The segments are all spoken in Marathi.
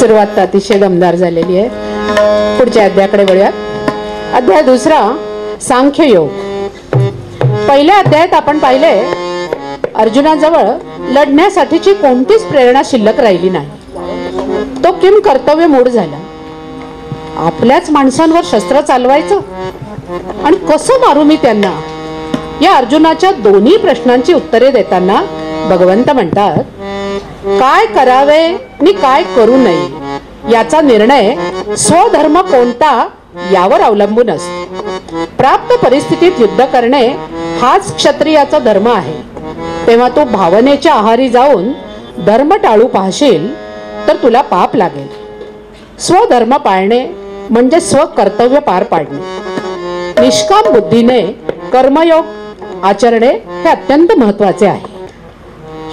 सुरुवात अतिशय दमदार झालेली आहे. पुढच्या अध्यायाकडे वळूया. अध्याय दुसरा, सांख्य योग. पहिल्या अध्यायात आपण पाहिले अर्जुनाजवळ लढण्यासाठीची कोणतीच प्रेरणा शिल्लक राहिली नाही. तो किम कर्तव्य मूढ झाला. आपल्याच माणसांवर शस्त्र चालवायचं आणि कसं मारू मी त्यांना, या अर्जुनाच्या दोन्ही प्रश्नांची उत्तरे देताना भगवंत म्हणतात, काय करावे आणि काय करू नये याचा निर्णय स्वधर्म कोणता यावर अवलंबून असतो. प्राप्त परिस्थितीत युद्ध करणे हाच क्षत्रियाचा धर्म आहे. तेव्हा तू भावनेच्या आहारी जाऊन धर्म टाळू पाहशील तर तुला पाप लागेल. स्वधर्म पाळणे म्हणजे स्वकर्तव्य पार पाडणे. निष्काम बुद्धीने कर्मयोग आचरणे हे अत्यंत महत्वाचे आहे.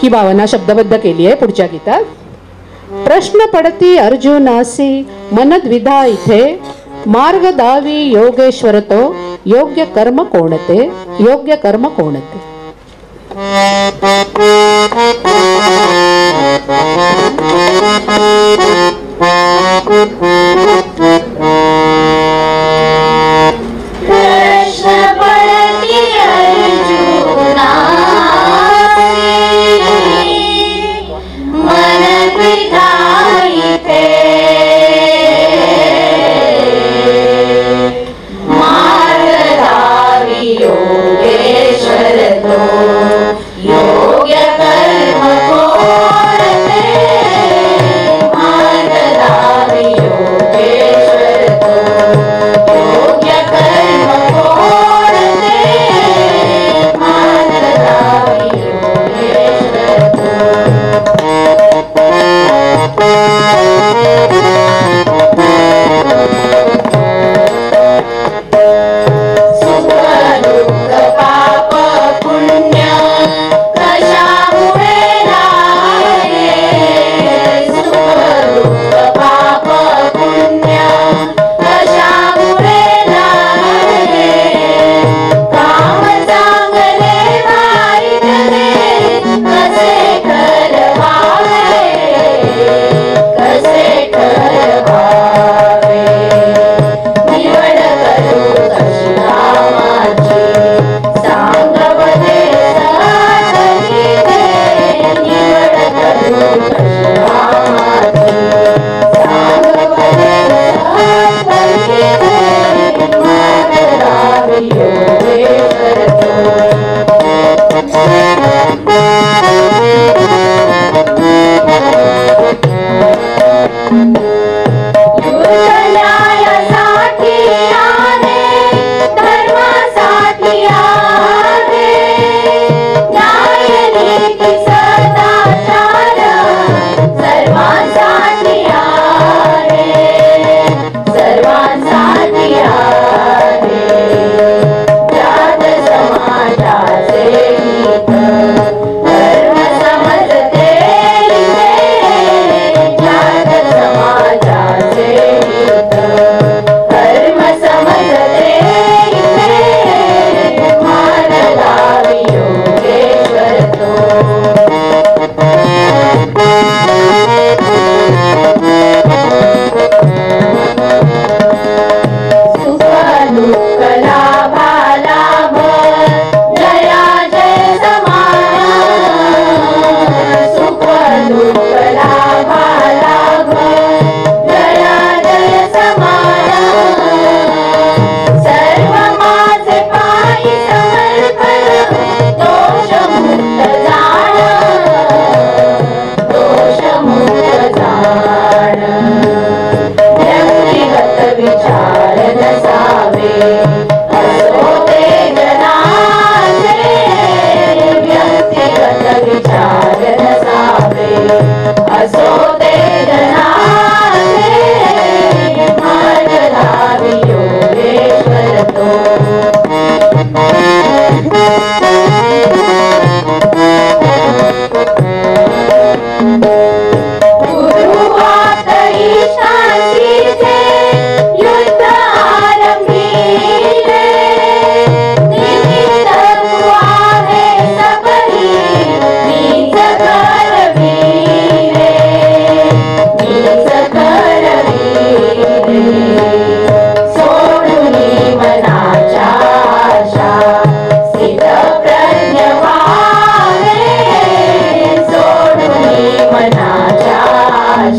ही भावना शब्दबद्ध केली आहे पुढच्या गीतात. प्रश्न पडती अर्जुनासी मनद्विधा इथे, मार्ग दावी योगेश्वर तो, योग्य कर्म कोणते, योग्य कर्म कोणते.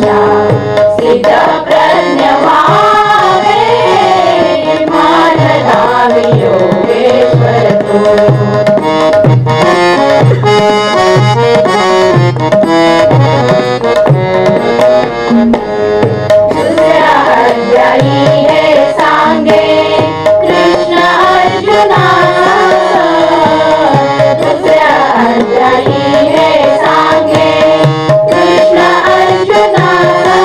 दशा सिद्ध प्रज्ञ व्हावे मानधावी योगेश्वर तो दुसऱ्या अध्यायी हे सांगे कृष्ण अर्जुनाचा दुसऱ्या अध्यायी हे सांगे कृष्ण अर्जुनाचा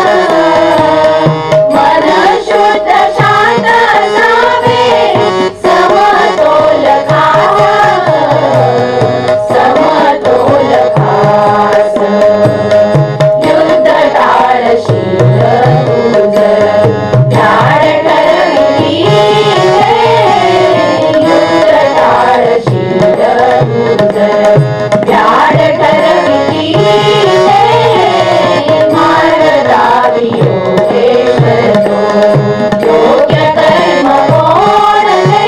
मन शुद्ध शांत असावे समतोल खास युद्ध टाळशील तुझ ध्यान ठरविली युद्ध टाळशील तुझ ध्यान ठरविली मार्ग दावी योगेश्वर तो योग्य कर्म कोणते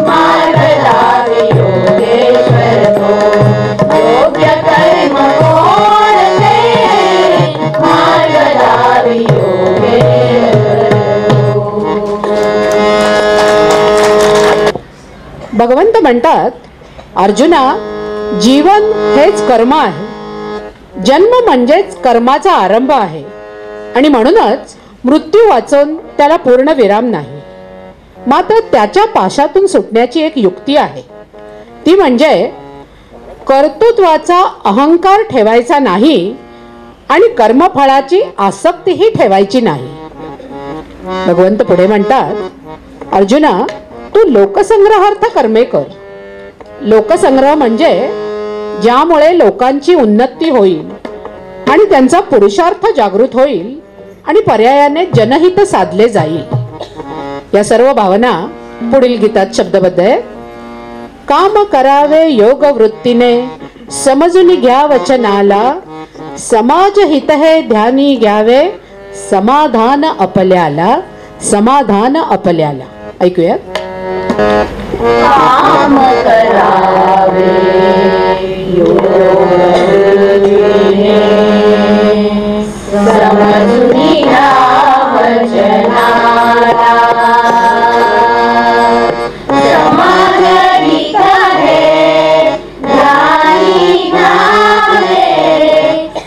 मार्ग दावी योगेश्वर तो योग्य कर्म कोणते मार्ग दावी योगेश्वर भगवंत म्हणतात, अर्जुना, जीवन हेच कर्म आहे. जन्म म्हणजेच कर्माचा आरंभ आहे आणि म्हणूनच मृत्यू वाचून त्याला पूर्ण विराम नाही. मात्र त्याच्या पाशातून सुटण्याची एक युक्ती आहे. ती म्हणजे कर्तृत्वाचा अहंकार ठेवायचा नाही आणि कर्मफळाची आसक्तीही ठेवायची नाही. भगवंत पुढे म्हणतात, अर्जुना, तू लोकसंग्रहार्थ कर्मे कर. लोकसंग्रह म्हणजे ज्यामुळे लोकांची उन्नती होईल आणि त्यांचा पुरुषार्थ जागृत होईल आणि पर्यायाने जनहित साधले जाईल. या सर्व भावना पुढील गीतात शब्दबद्ध आहे. काम करावे योग वृत्तीने समजून घ्या वचनाला समाज हित हे ध्यानी घ्यावे समाधान आपल्याला समाधान आपल्याला. ऐकूया. काम करावे योग वृत्तीने समजून घ्या वचनाला समाज हित हे ध्यानी घ्यावे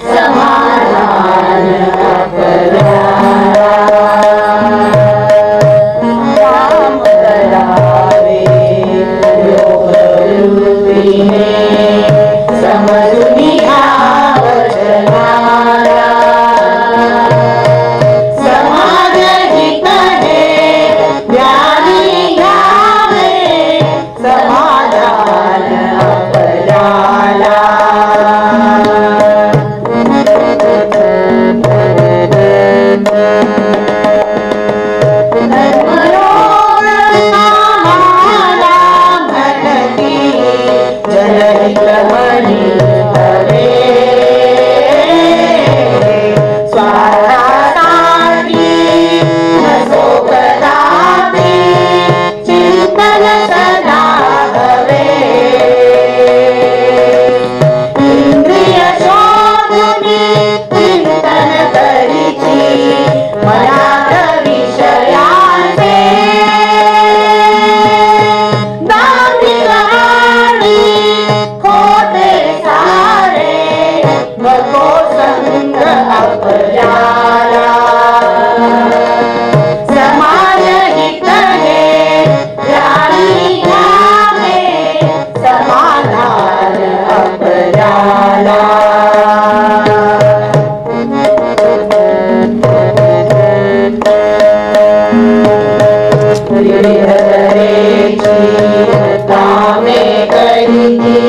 समाधान आपल्याला. काम करावे योग वृत्तीने समजून घ्या वचनाला समाज हित हे ध्यानी घ्यावे समाधान आपल्याला. धर्मयोग नामाला भटकी जनहित म्हणी हवे स्वार्थासाठी नसो कदापि चिंतन सदा हवे. इंद्रिय शोधुनी चिंतन करीची मनात विषयांचे दांभिक आणि खोटे सारे नको संग आपल्याला. समाज हित हे ध्यानी घ्यावे समाधान आपल्याला. हरेची कामे करीती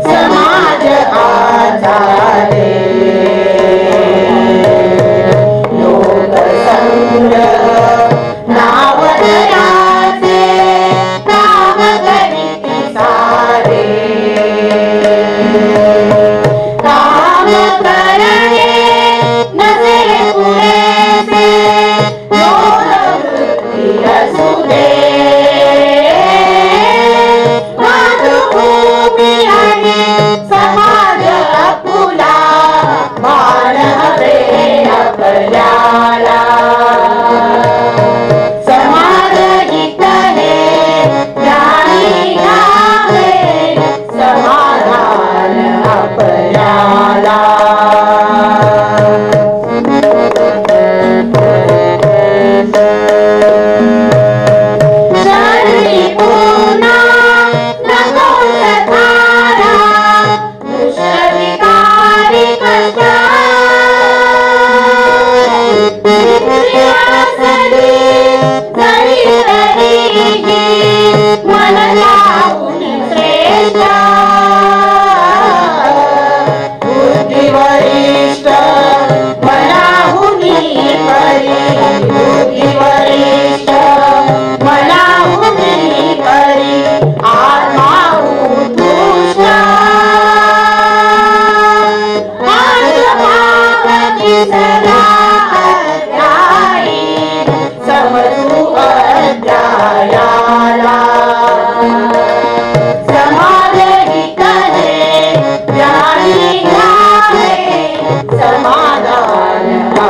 समाज आधारे लोकसंग्रह नाव दयाचे काम करीती सारे. काम करणे नसे पुरेसे योग वृत्ती असू दे. मातृभूमी आणि समाज आपुला भान हवे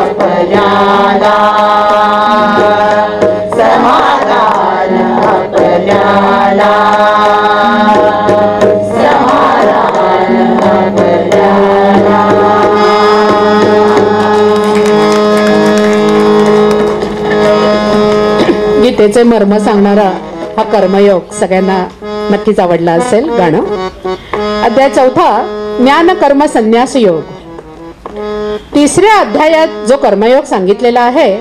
आपल्याला समाधान आपल्याला समाधान आपल्याला गीतेचे मर्म सांगणारा हा कर्मयोग सगळ्यांना नक्कीच आवडला असेल गाणं. अध्याय 4 ज्ञान कर्म संन्यास योग. तिसऱ्या अध्यायात जो कर्मयोग सांगितलेला आहे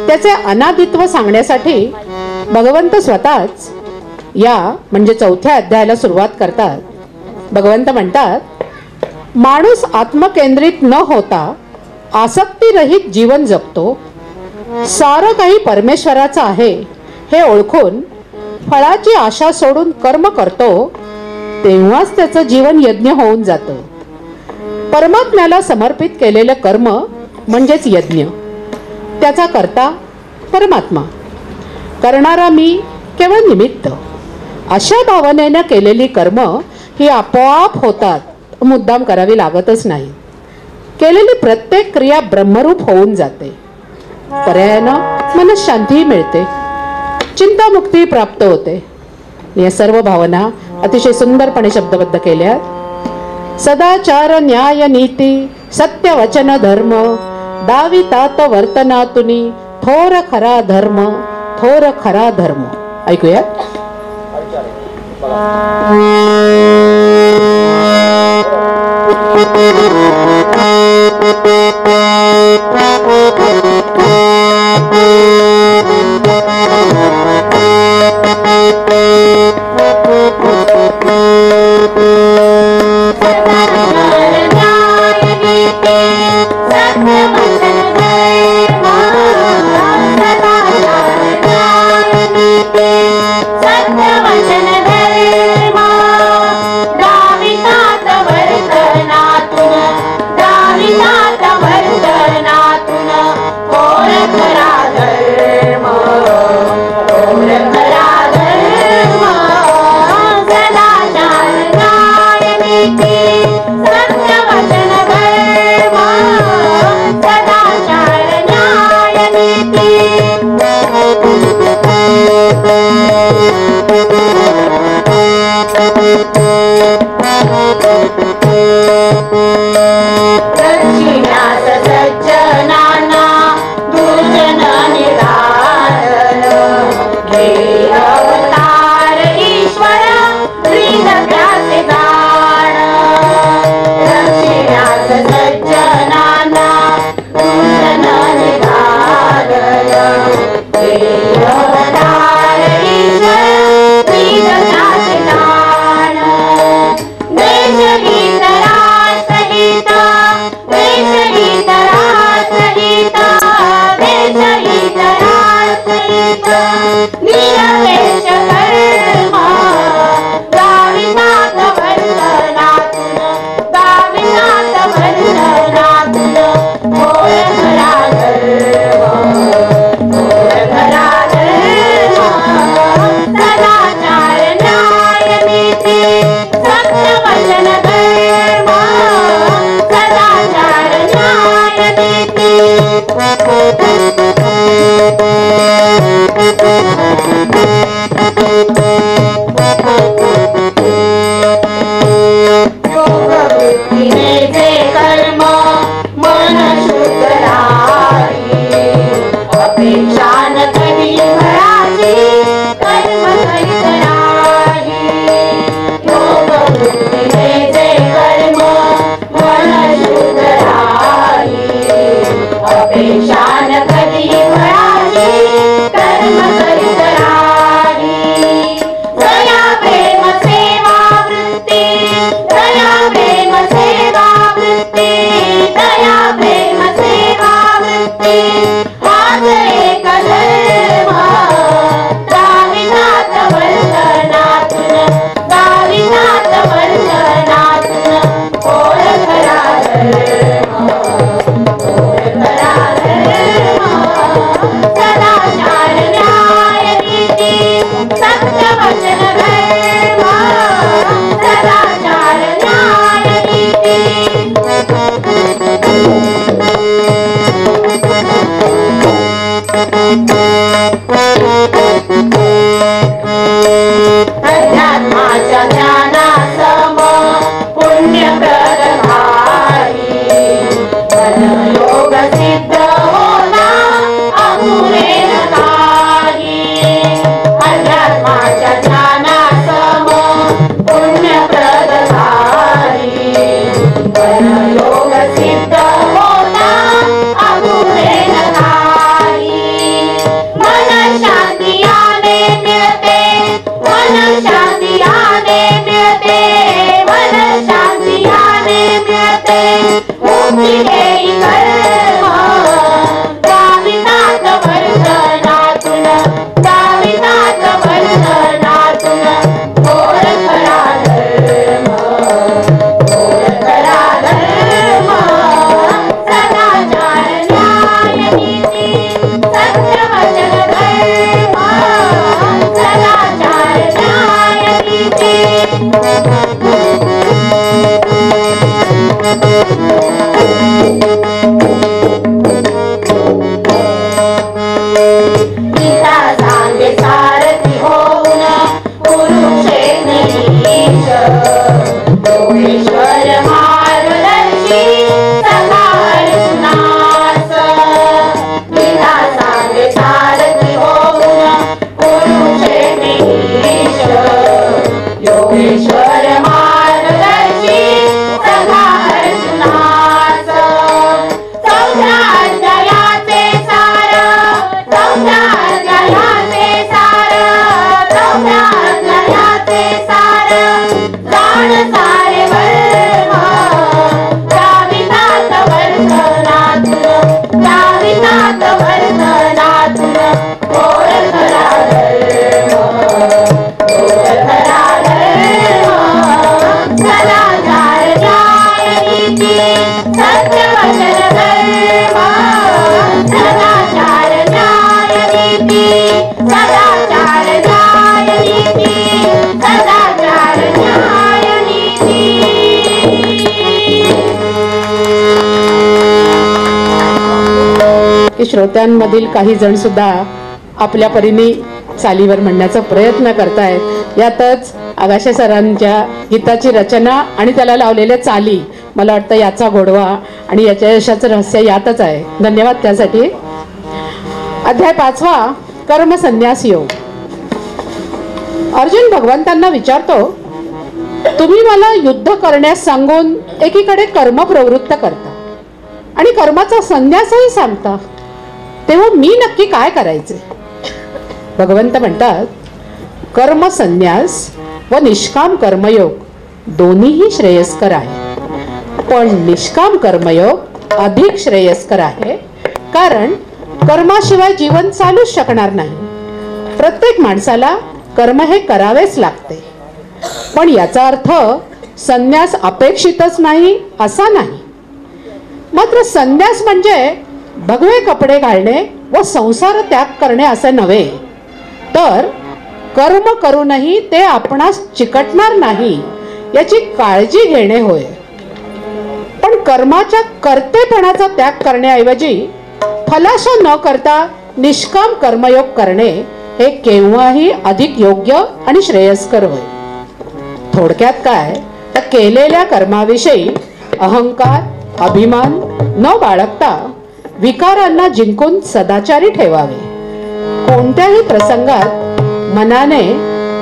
त्याचे अनादित्व सांगण्यासाठी भगवंत स्वतःच या म्हणजे 4थ्या अध्यायाला सुरुवात करतात. भगवंत म्हणतात, माणूस आत्मकेंद्रित न होता आसक्तीरहित जीवन जगतो. सारं काही परमेश्वराचं आहे हे ओळखून फळाची आशा सोडून कर्म करतो, तेव्हाच त्याचं जीवन यज्ञ होऊन जातं. परमात्म्याला समर्पित केलेलं कर्म म्हणजेच यज्ञ. त्याचा करता परमात्मा, करणारा मी केवळ निमित्त. अशा भावनेनं केलेली कर्म ही आपोआप होतात, मुद्दाम करावी लागतच नाही. केलेली प्रत्येक क्रिया ब्रह्मरूप होऊन जाते. पर्यायानं मनशांतीही मिळते, चिंतामुक्ती प्राप्त होते. या सर्व भावना अतिशय सुंदरपणे शब्दबद्ध केल्या. सदाचार न्याय नीती सत्य वचन धर्म दावितात वर्तनातुनी थोर खरा धर्म थोर खरा धर्म. ऐकूया. दावितात वर्तनातुन अध्यात्माच्या ज्ञानासम पुण्यप्रद भाई योग सिद्ध होना अपुरेण काही अध्यात्माच्या ज्ञानासम पुण्यप्रद भाई योग सिद्ध होना अपुरेण काही मन शांती आने मिळते मन शांती आने मिळते मन शांती आने मिळते मुक्ती देई कर्म गावितात वर्तनातून गावितात वर्तनातून घोर खरा धर्म सदाचार न्याय नीती सत्यवचन धर्म सदाचार न्याय नीती गीता सांगे सारथी होऊन कुरुक्षेत्र ईश योगेश्वर मार्गदर्शी सखा अर्जुनास गीता सांगे सारथी होऊन कुरुक्षेत्र ईश योगेश्वर मार्गदर्शी सखा अर्जुनास चौथ्या अध्यायाचे सार चौथ्या अध्यायाचे सार चौथ्या अध्यायाचे सार जाण सारे वर्म गावितात वर्तनातून गावितात वर्तनातून घोर खरा धर्म घोर खरा धर्म सदाचार न्याय नीती सत्यवचन धर्म सदाचार न्याय नीती सदाचार न्याय नीती सदाचार न्याय नीती की श्रोत्यांमधील काही जण सुद्धा आपल्या परीने चालीवर म्हणण्याचा प्रयत्न करतायत. यातच आगाशे सरांच्या गीताची रचना आणि त्याला लावलेल्या चाली, मला वाटतं याचा गोडवा आणि याच्या यशाचं रहस्य यातच आहे. धन्यवाद त्यासाठी. अध्याय 5 कर्म संन्यास योग. अर्जुन भगवंतांना विचारतो, तुम्ही मला युद्ध करण्यास सांगून एकीकडे कर्म प्रवृत्त करता आणि कर्माचा संन्यासही सांगता, तेव्हा मी नक्की काय करायचे? भगवंत म्हणतात, कर्म संन्यास व निष्काम कर्मयोग दोन्हीही श्रेयस्कर आहे, पण निष्काम कर्मयोग अधिक श्रेयस्कर आहे, कारण कर्माशिवाय जीवन चालूच शकणार नाही. प्रत्येक माणसाला कर्म हे करावेच लागते, पण याचा अर्थ संन्यास अपेक्षितच नाही असा नाही. मात्र संन्यास म्हणजे भगवे कपडे घालणे व संसार त्याग करणे असे नव्हे, तर कर्म करूनही ते आपणास चिकटणार नाही याची काळजी घेणे होय. पण कर्माच्या कर्तेपणाचा त्याग करण्याऐवजी फलाशा न करता निष्काम कर्मयोग करणे हे केव्हाही अधिक योग्य आणि श्रेयस्कर होय. थोडक्यात काय, तर केलेल्या कर्माविषयी अहंकार अभिमान न बाळगता विकारांना जिंकून सदाचारी ठेवावे. कोणत्याही प्रसंगात मनाने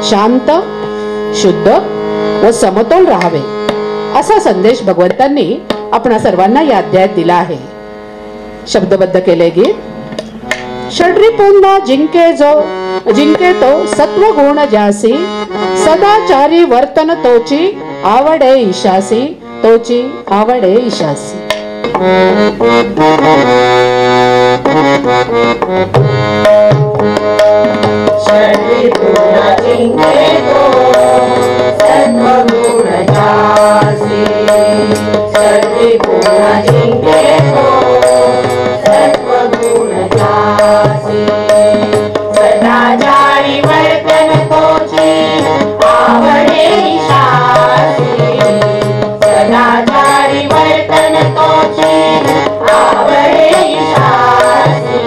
शांत शुद्ध व समतोल राहावे असा संदेश भगवंतांनी आपणा सर्वांना या अध्यायात दिला आहे. शब्दबद्ध केले गीत. षड्रिपूंना जिंके तो सत्व गुण जासी, सदाचारी वर्तन तोची आवडे ईशासी, तोची आवडे ईशासी. षड्रिपूंना जिंके तो सत्व गुण जासी, षड्रिपूंना जिंके तो सत्व गुण जासी, सदाचारी वर्तन तोची आवडे ईशासी, सदाचारी वर्तन तोची आवडे ईशासी.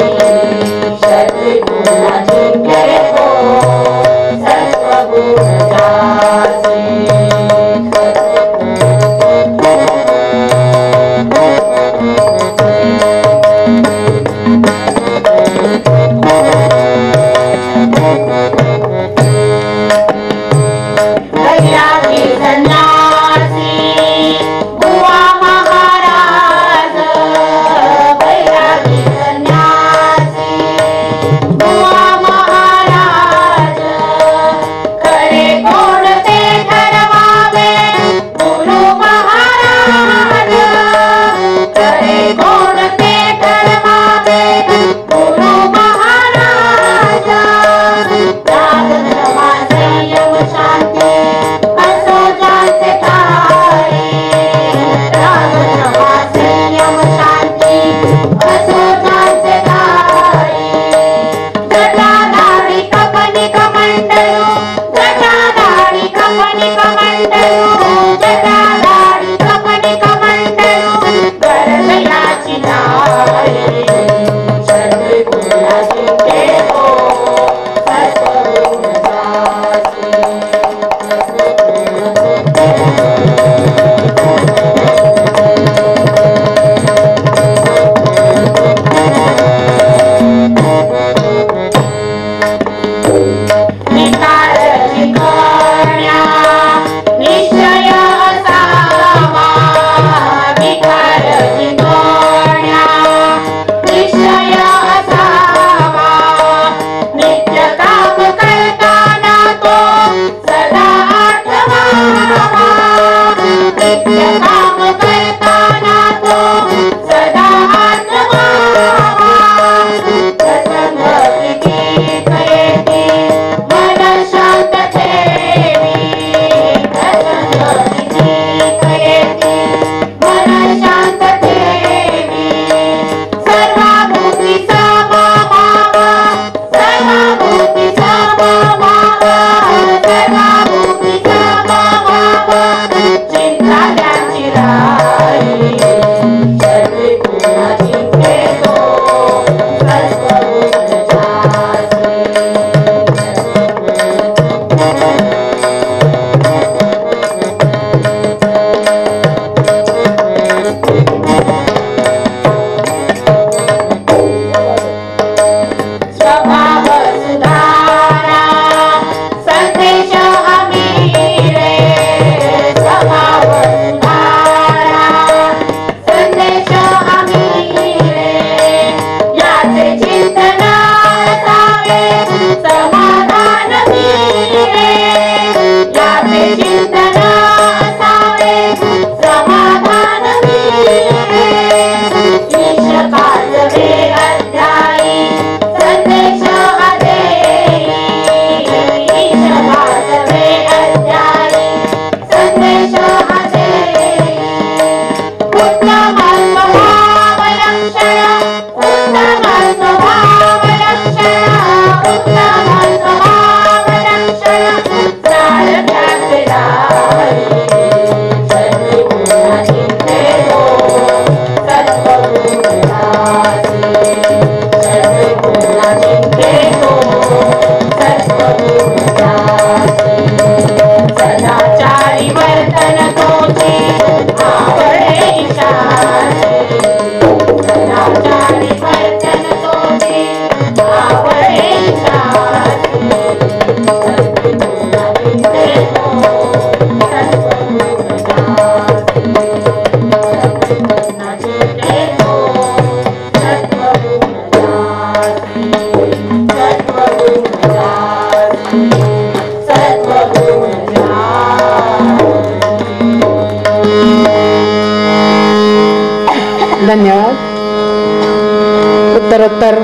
उत्तरोत्तर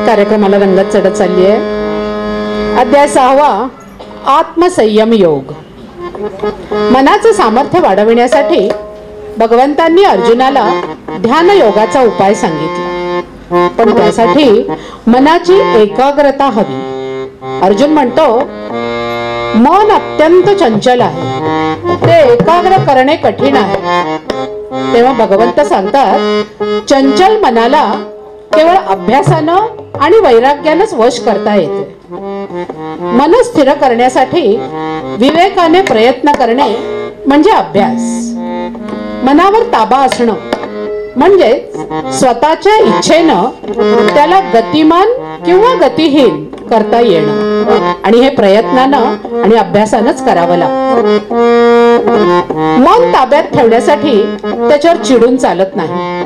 कार्यक्रमाला रंगत चढत चालली आहे. अध्याय 6 आत्मसंयम योग. मनाचं सामर्थ्य वाढविण्यासाठी भगवंतांनी अर्जुनाला ध्यान योगाचा उपाय सांगितला, पण त्यासाठी मनाची एकाग्रता हवी. अर्जुन म्हणतो, मन अत्यंत चंचल आहे, ते एकाग्र करणे कठीण आहे. तेव्हा भगवंत सांगतात, चंचल मनाला केवळ अभ्यासानं आणि वैराग्यानंच वश करता येते. मन स्थिर करण्यासाठी विवेकाने प्रयत्न करणे म्हणजे अभ्यास. मनावर ताबा असणं म्हणजे स्वतःच्या इच्छेनं त्याला गतिमान किंवा गतिहीन करता येणं, आणि हे प्रयत्नानं आणि अभ्यासानंच करावं लागतं. मन ताब्यात ठेवण्यासाठी त्याच्यावर चिडून चालत नाही,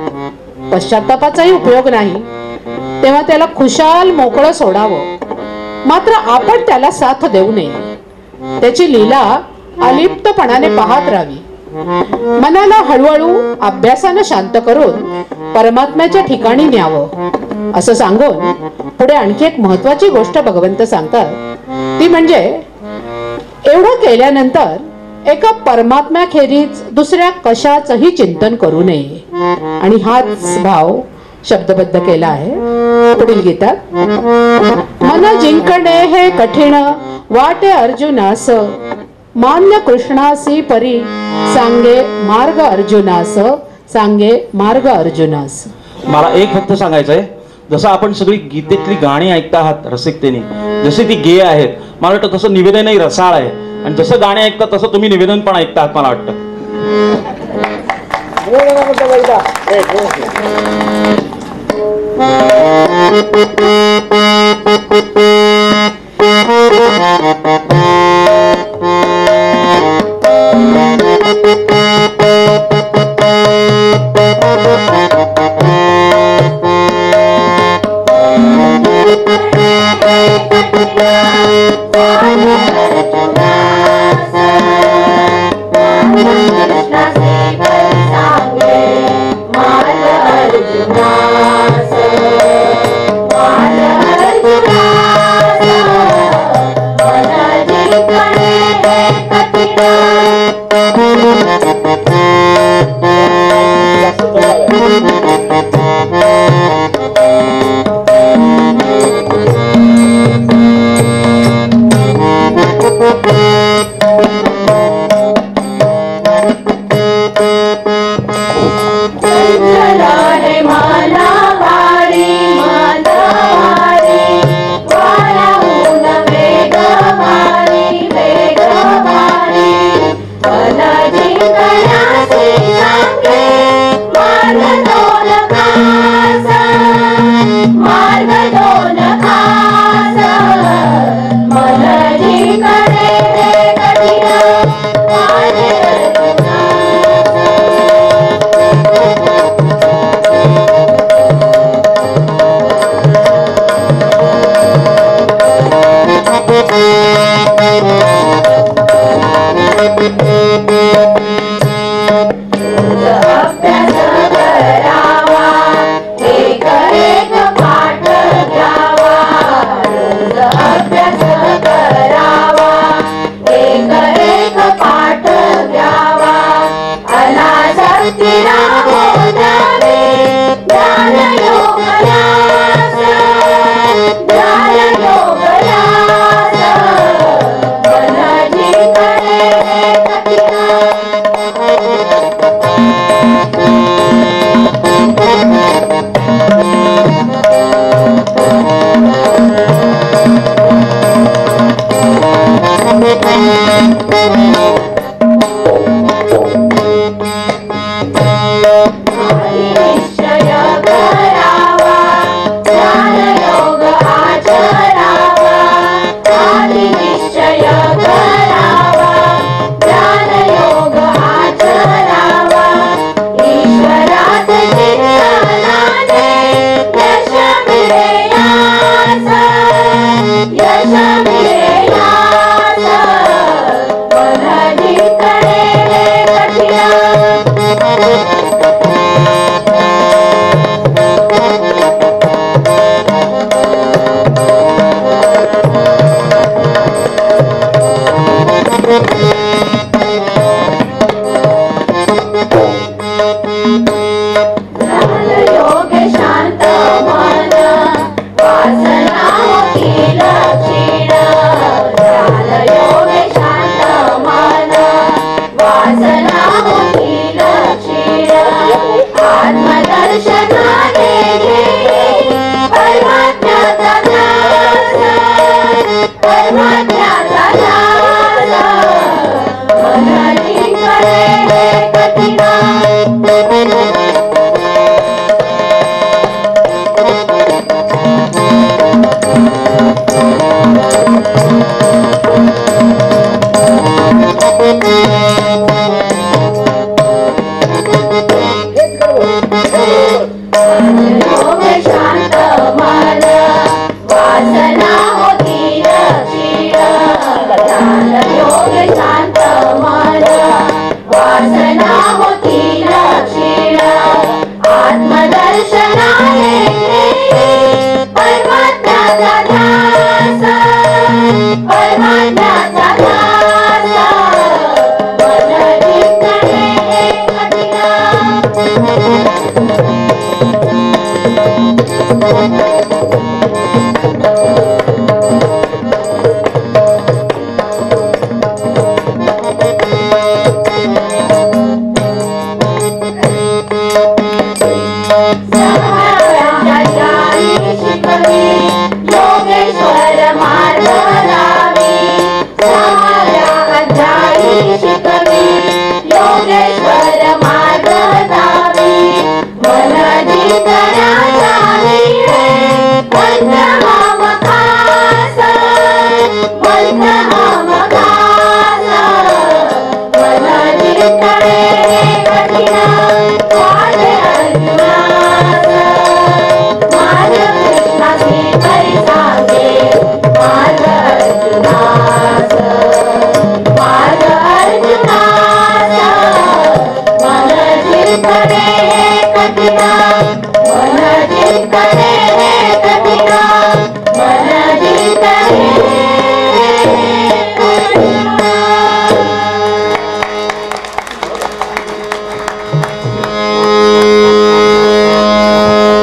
पश्चात्तापाचाही उपयोग नाही. तेव्हा त्याला खुशाल मोकळं सोडावं, मात्र आपण त्याला साथ देऊ नये. त्याची लीला अलिप्तपणाने पाहत राहावी. मनाला हळूहळू अभ्यासानं शांत करून परमात्म्याच्या ठिकाणी न्यावं, असं सांगून पुढे आणखी एक महत्वाची गोष्ट भगवंत सांगतात. ती म्हणजे एवढं केल्यानंतर एका परमात्म्याखेरीज दुसऱ्या कशाचंही चिंतन करू नये. आणि हाच भाव शब्दबद्ध केला आहे पुढील गीतात. मन जिंकणे हे कठीण वाटे अर्जुनास, मान्य कृष्णासी परी सांगे मार्ग अर्जुनास, सांगे मार्ग अर्जुनास. मला एक फक्त सांगायचंय, जसं आपण सगळी गीतेतली गाणी ऐकता आहात रसिकतेने, जसे ती गेय आहेत, मला वाटतं तसं निवेदनही रसाळ आहे. आणि जसं गाणे ऐकता तसं तुम्ही निवेदन पण ऐकता आहात मला वाटतं.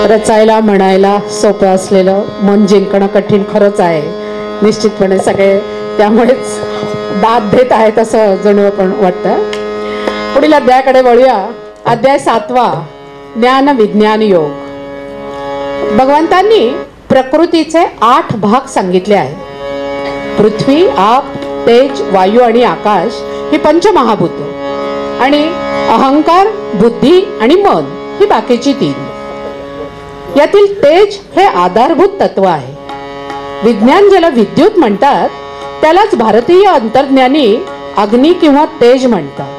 रचायला म्हणायला सोपं असलेलं मन जिंकणं कठीण खरंच आहे निश्चितपणे. सगळे त्यामुळेच दाद देत आहेत असं जणू पण वाटतं. पुढील अध्यायाकडे वळूया. अध्याय 7वा, ज्ञान विज्ञान योग. भगवंतांनी प्रकृतीचे 8 भाग सांगितले आहेत. पृथ्वी, आप, तेज, वायू आणि आकाश ही पंचमहाभूत आणि अहंकार, बुद्धी आणि मन ही बाकीची 3. यातील तेज हे आधारभूत तत्व आहे. विज्ञान ज्याला विद्युत म्हणतात त्यालाच भारतीय अंतर्ज्ञानी अग्नी किंवा तेज म्हणतात.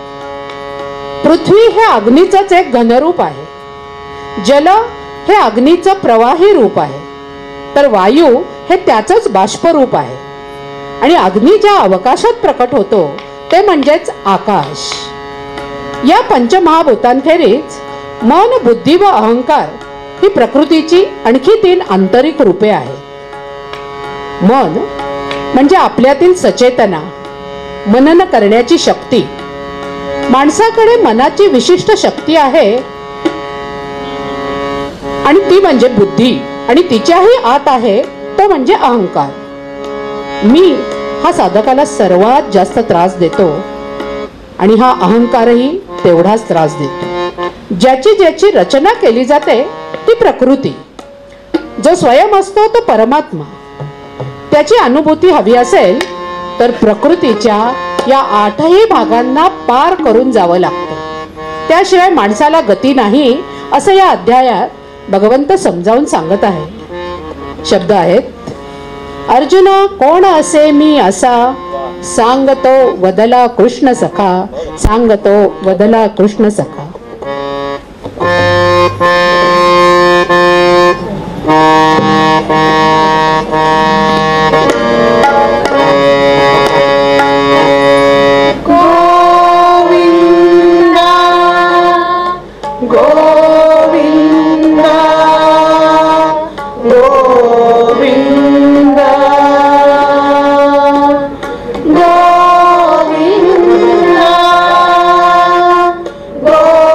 पृथ्वी हे अग्नीचंच एक घनरूप आहे. जल हे अग्नीचं प्रवाही रूप आहे. तर वायू हे त्याचंच बाष्परूप आहे. आणि अग्नी ज्या अवकाशात प्रकट होतो ते म्हणजेच आकाश. या पंचमहाभूतांखेरीज मन, बुद्धी व अहंकार ही प्रकृतीची आणखी 3 आंतरिक रूपे आहेत. मन म्हणजे आपल्यातील सचेतना, मनन करण्याची शक्ती. माणसाकडे मनाची विशिष्ट शक्ती आहे आणि ती म्हणजे बुद्धी. आणि तिच्याही आत आहे तो म्हणजे अहंकार. मी हा साधकाला सर्वात जास्त त्रास देतो आणि हा अहंकारही तेवढाच त्रास देतो. ज्याची ज्याची रचना केली जाते ती प्रकृती. जो स्वयं असतो तो परमात्मा. त्याची अनुभूती हवी असेल तर प्रकृतीच्या या 8ही भागांना पार करून जावं लागतं. त्याशिवाय माणसाला गती नाही असं या अध्यायात भगवंत समजावून सांगत आहे. शब्द आहेत. अर्जुन कोण असे मी असा, सांगतो वदला कृष्ण सखा, सांगतो वदला कृष्ण सखा. Go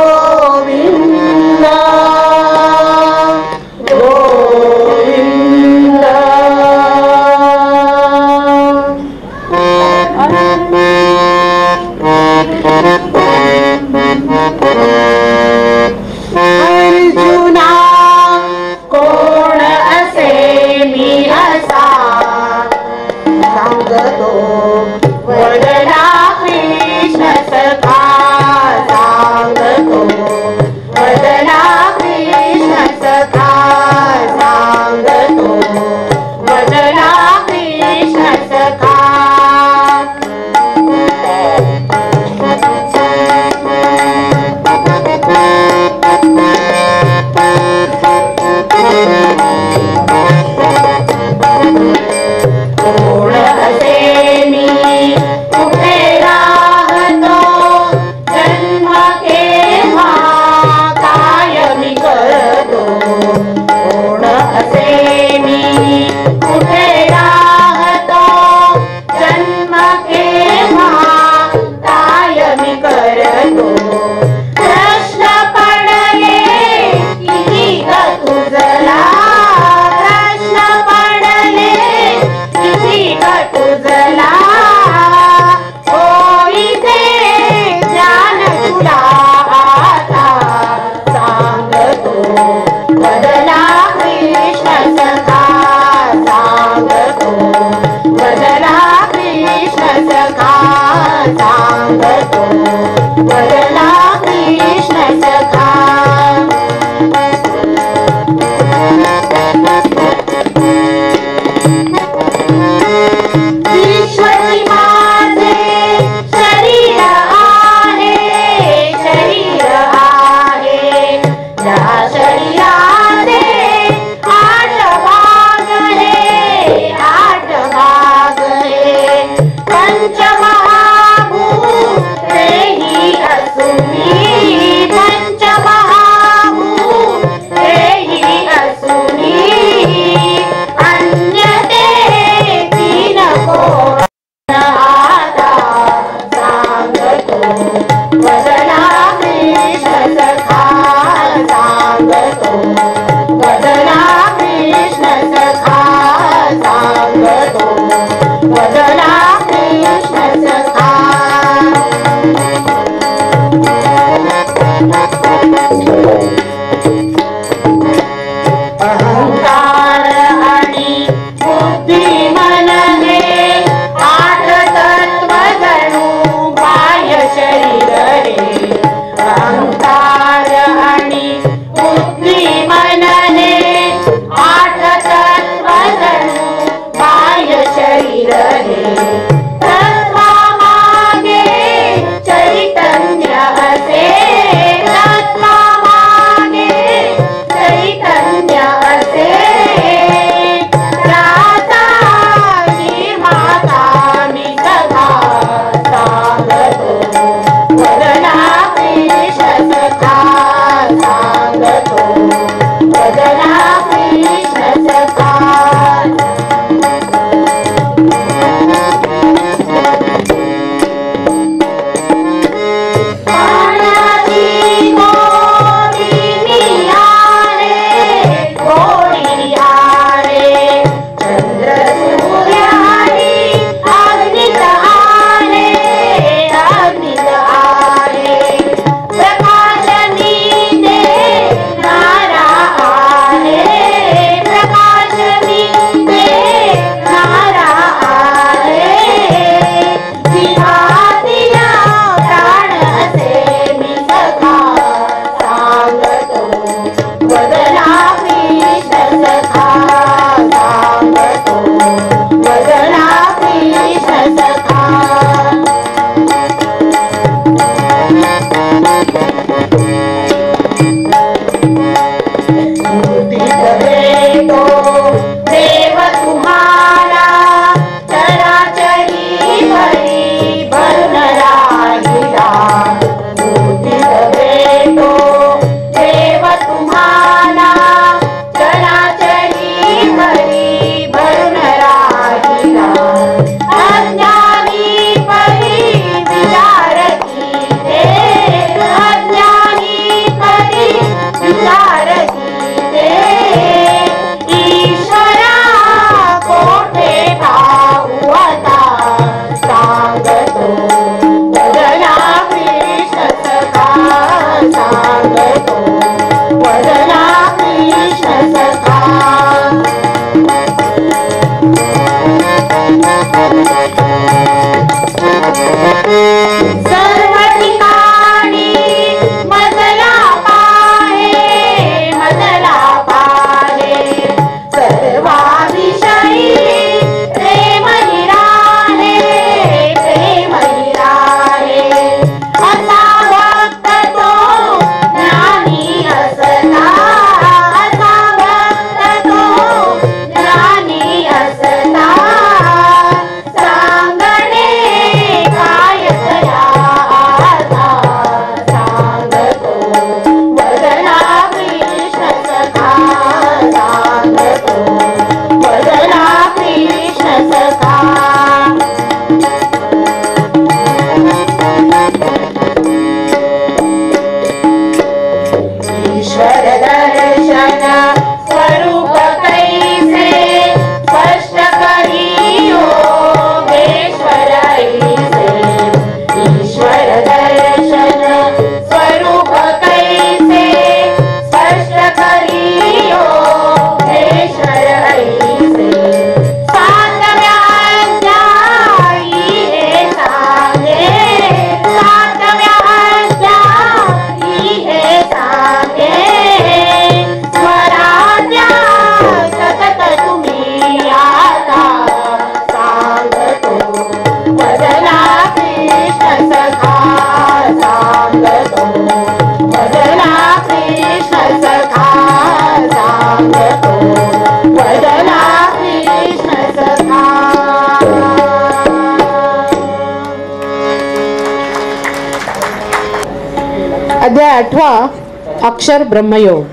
अध्याय 8 अक्षर ब्रह्मयोग.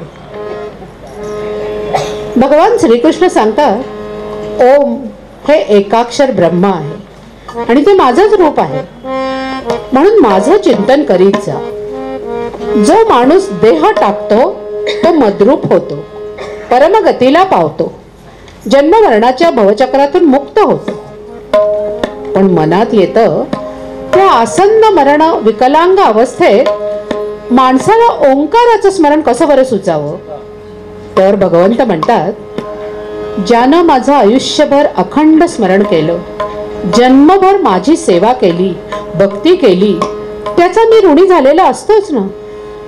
भगवान श्रीकृष्ण सांगतात ओम हे एकाक्षर ब्रह्म आहे आणि ते माझंच रूप आहे, म्हणून माझं चिंतन करीत जा. जो माणूस देह टाकतो तो मद्रूप होतो, परमगतीला पावतो, जन्म मरणाच्या भवचक्रातून मुक्त होतो. पण मनात येतं त्या आसन्न मरण विकलांग अवस्थेत माणसाला ओंकाराचं स्मरण कसं बरं सुचावं. तर भगवंत म्हणतात, ज्यानं माझं आयुष्यभर अखंड स्मरण केलं, जन्मभर माझी सेवा केली, भक्ती केली, त्याचा मी ऋणी झालेला असतोच ना,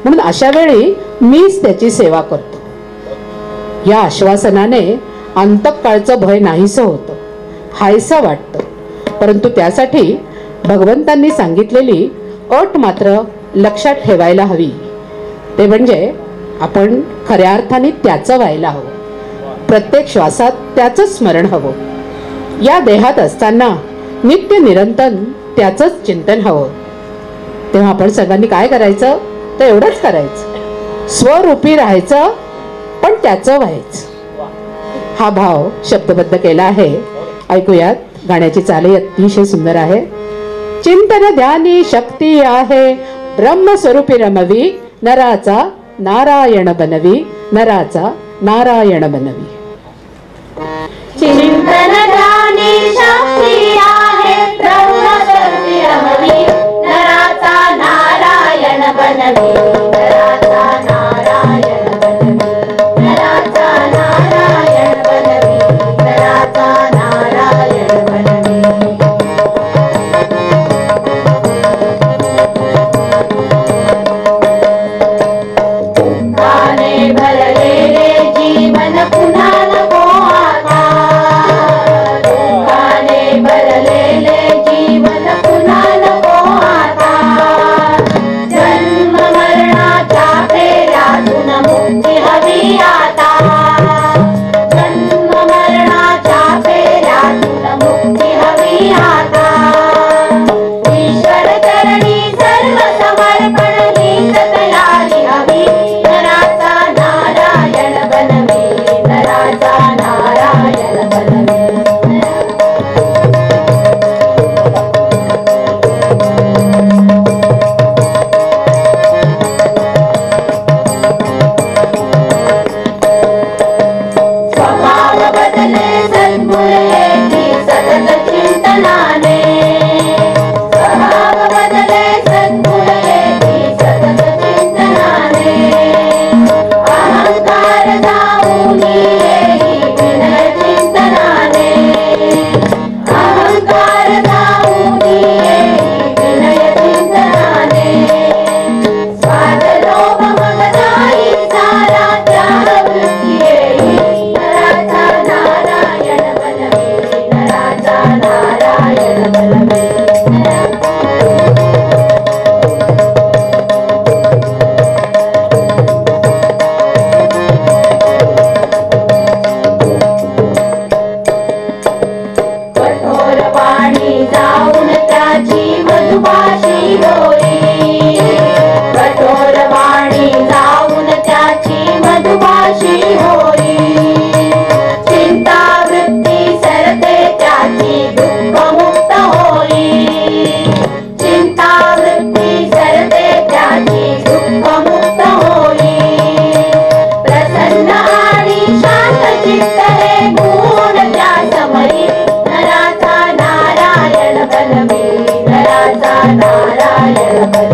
म्हणून अशा वेळी मीच त्याची सेवा करतो. या आश्वासनाने अंतःकाळचं भय नाहीसं होतं, हायसं वाटतं. परंतु त्यासाठी भगवंतांनी सांगितलेली अट मात्र लक्षात ठेवायला हवी. ते म्हणजे आपण खऱ्या अर्थाने त्याचं व्हायला हवं. प्रत्येक श्वासात त्याचंच स्मरण हवं. या देहात असताना नित्य निरंतर त्याचंच चिंतन हवं. तेव्हा आपण सगळ्यांनी काय करायचं तर एवढंच करायचं, स्वरूपी राहायचं पण त्याचं व्हायचं. हा भाव शब्दबद्ध केला आहे. ऐकूयात. गाण्याची चालही अतिशय सुंदर आहे. चिंतन ध्यानी शक्ती आहे, ब्रह्मस्वरूपी रमवी, नराचा नारायण बनवी, नराचा नारायण बनवी. चिंतन ध्यानी शक्ती आहे, ब्रह्मस्वरूपी रमवी, नराचा नारायण बनवी, नराचा नारायण बनवी, नराचा नारायण बनवी, नराचा नारायण बनवी. दुःखाने भरलेले जीवन पुन्हा नको आता, दुःखाने भरलेले जीवन पुन्हा नको आता. जन्म मरणाच्या फेऱ्यातून मुक्ती हवी आता, जन्म मरणाच्या फेऱ्यातून मुक्ती हवी आता. ईश्वर चरणी सर्व समर्पण हीच तयारी हवी, नराचा नारायण बनवी, नराचा नारायण बनवी. स्वभाव बदले सद्गुण येती सतत चिंतनाने, स्वभाव बदले सद्गुण येती सतत चिंतनाने. अहंकार जाऊन येई विनय चिंतनाने, अहंकार जाऊन येई विनय चिंतनाने. स्वार्थ लोभ मग जाई सारा, त्याग वृत्ती येई, नराचा नारायण बनवी, नराचा नारायण बनवी. कठोर वाणी जाऊन त्याची मधुभाषी होई, कठोर वाणी जाऊन त्याची मधुभाषी होई. चिंता वृत्ती सरते त्याची दुःख मुक्त होई, चिंता वृत्ती सरते त्याची दुःख मुक्त होई. प्रसन्न आणि शांत चित्त हे गुण त्या समयी, नराचा नारायण बनवी, नराचा नारायण बनवी.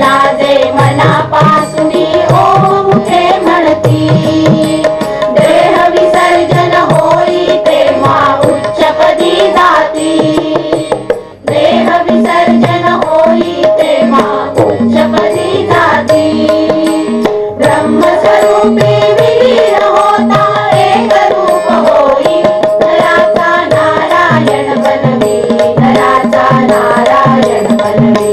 लाजे मनापासूनी ओम उठे म्हणती देह विसर्जन होई तेव्हा उच्चपदी जाती देह विसर्जन होई तेव्हा उच्चपदी जाती ब्रह्मस्वरूपी विलीन होता एक रूप होई नराचा नारायण बनवी नराचा नारायण बनवी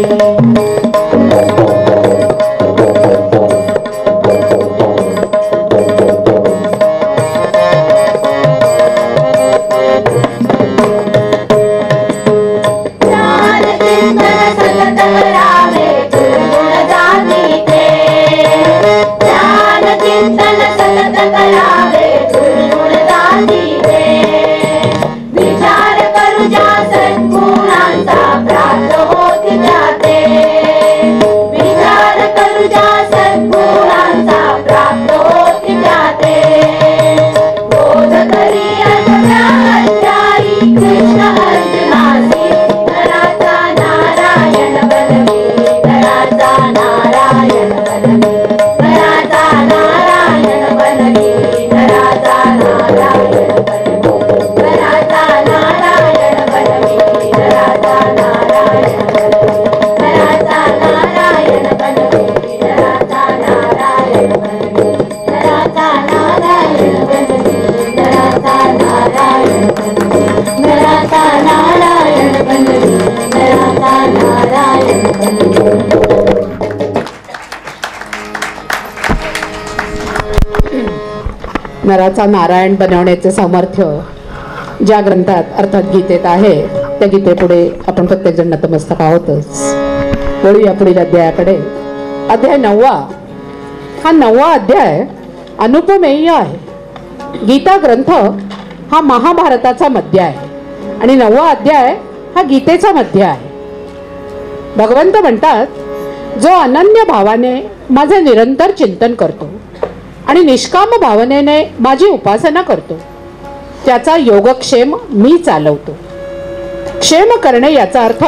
नराचा नारायण बनवण्याचे सामर्थ्य ज्या ग्रंथात अर्थात गीतेत आहे त्या गीतेपुढे आपण प्रत्येकजण नतमस्तक आहोतच. वळूया पुढील अध्यायाकडे. अध्याय 9. हा 9वा अध्याय अनुपमेय आहे. गीता ग्रंथ हा महाभारताचा मध्य आहे आणि 9वा अध्याय हा गीतेचा मध्य आहे. भगवंत म्हणतात, जो अनन्य भावाने माझे निरंतर चिंतन करतो आणि निष्काम भावनेने माझी उपासना करतो त्याचा योगक्षेम मी चालवतो. क्षेम करणे याचा अर्थ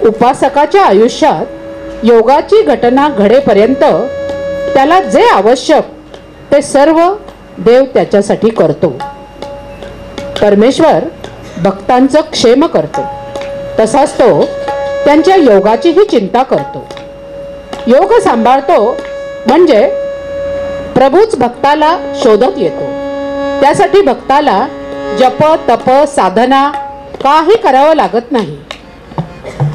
उपासकाच्या आयुष्यात योगाची घटना घडेपर्यंत त्याला जे आवश्यक ते सर्व देव त्याच्यासाठी करतो. परमेश्वर भक्तांचं क्षेम करतो, तसाच तो त्यांच्या योगाचीही चिंता करतो. योग सांभाळतो म्हणजे प्रभूच भक्ताला शोधत येतो. त्यासाठी भक्ताला जप तप साधना काही करावं लागत नाही.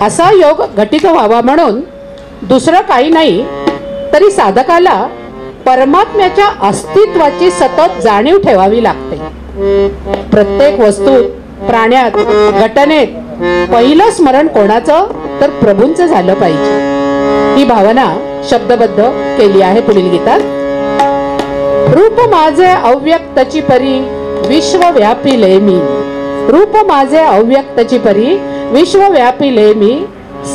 असा योग घटित व्हावा म्हणून दुसरं काही नाही, तरी साधकाला परमात्म्याच्या अस्तित्वाची सतत जाणीव ठेवावी लागते. प्रत्येक वस्तूत, प्राण्यात, घटनेत पहिलं स्मरण कोणाचं तर प्रभूंचं झालं पाहिजे. ही भावना शब्दबद्ध केली आहे पुढील गीतात. रूप माझे अव्यक्तची परी विश्वव्यापी मी. रूप माझे अव्यक्तची परी विश्वव्यापी मी.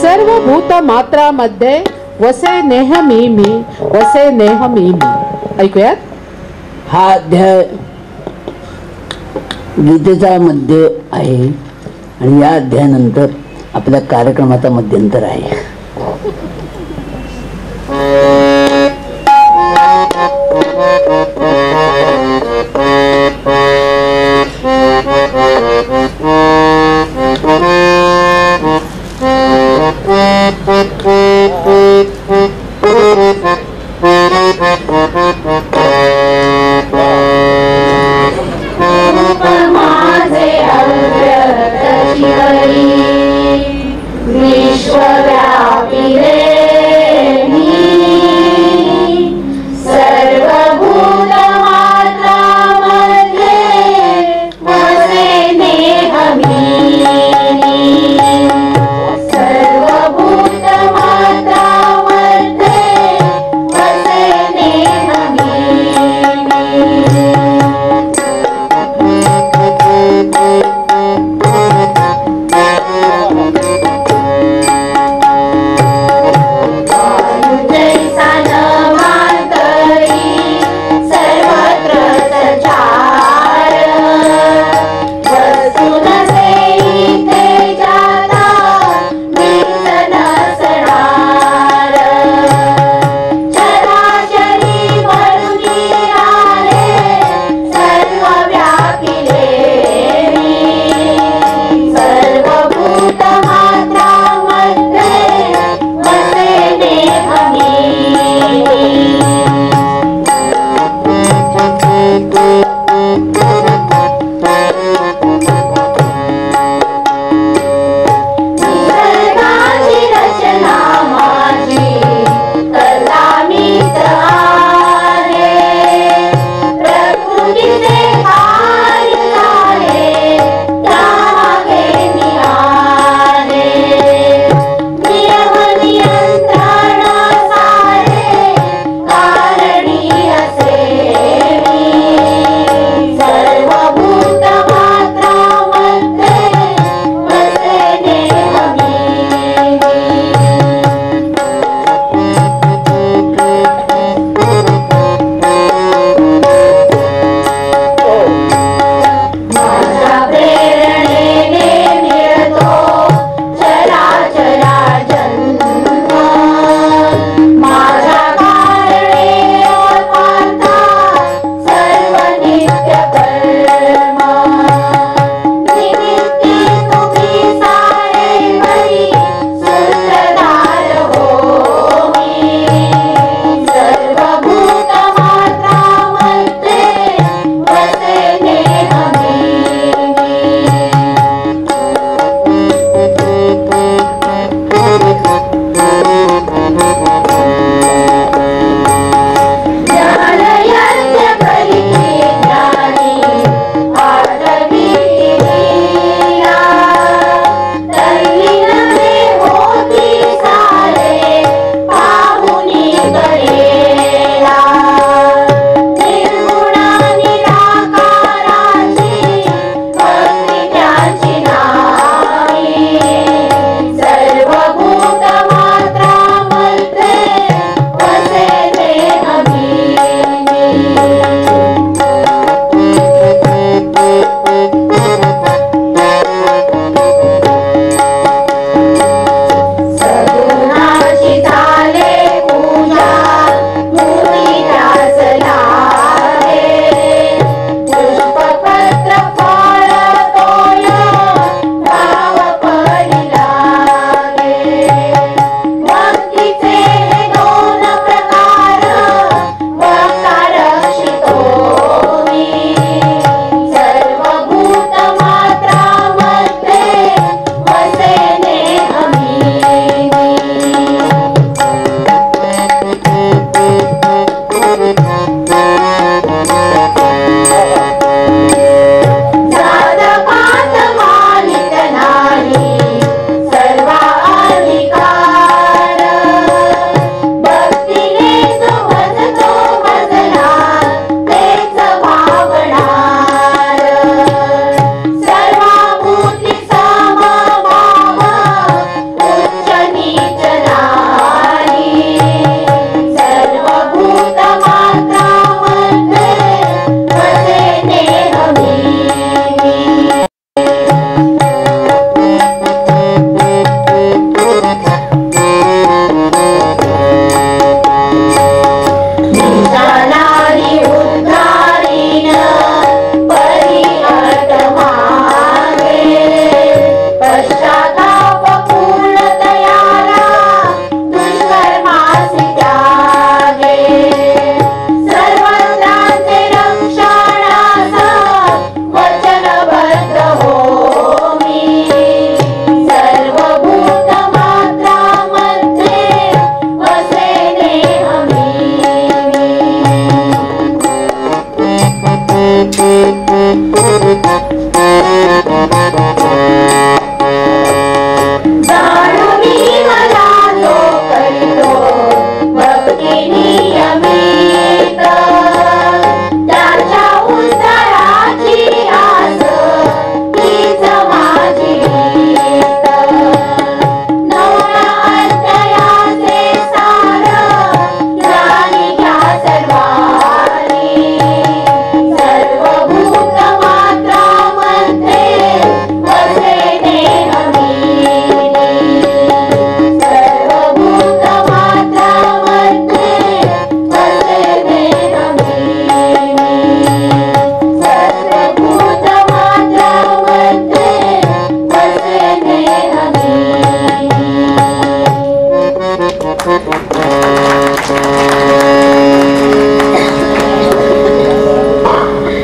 सर्व भूत मात्रामध्ये वसे नेहमी मी. वसे नेहमी मी. ऐकूयात. हा अध्याय गीतेचा मध्य आहे आणि या अध्यायानंतर आपल्या कार्यक्रमाचा मध्यंतर आहे. विश्वव्यापी रे मी. धन्यवाद